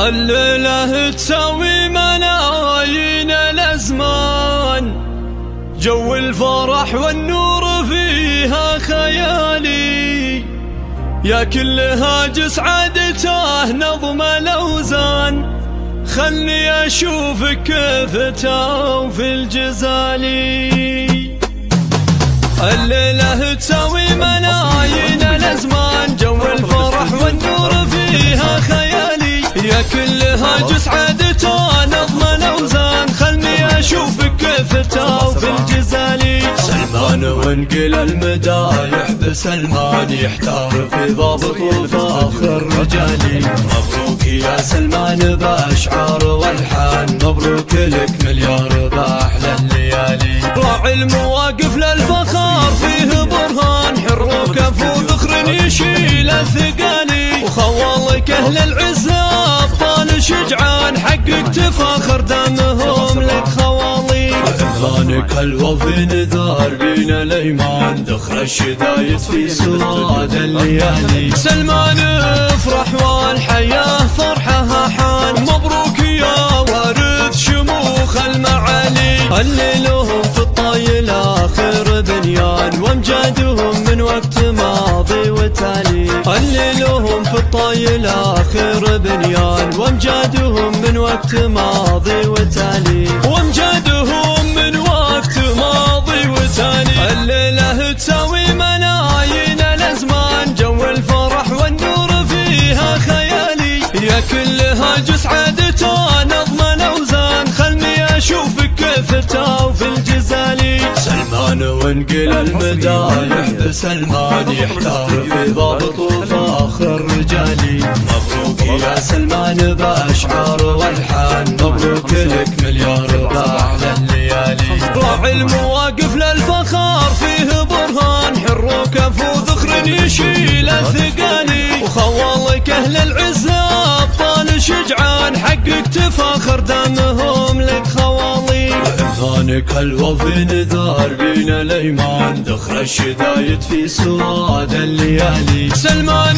الليلة تساوي ملايين الأزمان، جو الفرح والنور فيها خيالي، يا كل هاجس عادته نظم الأوزان، خلني أشوفك كيف في الجزالي. الليلة تساوي ملايين الأزمان، جو الفرح والنور فيها خيالي، يا كل هاجس عادته نظم الأوزان، خلني أشوفك كيف في الجزالي. سلمان وانقل المدايح بسلمان، يحتار في ضابط وفاخر رجالي. مبروك يا سلمان بأشعار والحان، مبروك لك مليار بأحلى الليالي. راعي المواقف للفخار فيه برهان، حر وكفو ذخر يشيل الثقالي، وخوالك أهل العزة أبطال شجعان، حقك تفاخر دامهم لك خوالي. عمرانك الوفي نذار بين الأيمان، ذخر الشدايد في سواد الليالي. سلمان افرح والحياة فرحها حان، مبروك يا وارث شموخ المعالي. هللوهم في الطايل آخر بنيان، وامجادهم من وقت ماضي وتالي. هللوهم في الطايل آخر بنيان، وامجادهم من وقت ماضي وتالي. وامجادهم من وقت ماضي وتالي. الليلة تساوي ملايين الأزمان، جو الفرح والنور فيها خيالي، يا كل هاجس عادته نظم الأوزان، خلني أشوفك كيف في الجزالي. سلمان وانقل المدايح بسلمان، يحتار في ضابط وفاخر رجالي. مبروك يا سلمان بأشعار والحان، مبروك لك مليار بأحلى الليالي. راعي المواقف للفخار فيه برهان، حر وكفو ذخر يشيل الثقالي، وخوالك أهل العزة أبطال شجعان، حقك تفاخر دامهم لك خوالي. وإمهانك الوفي نذار بين الأيمان، ذخر الشدايد في سواد الليالي. سلمان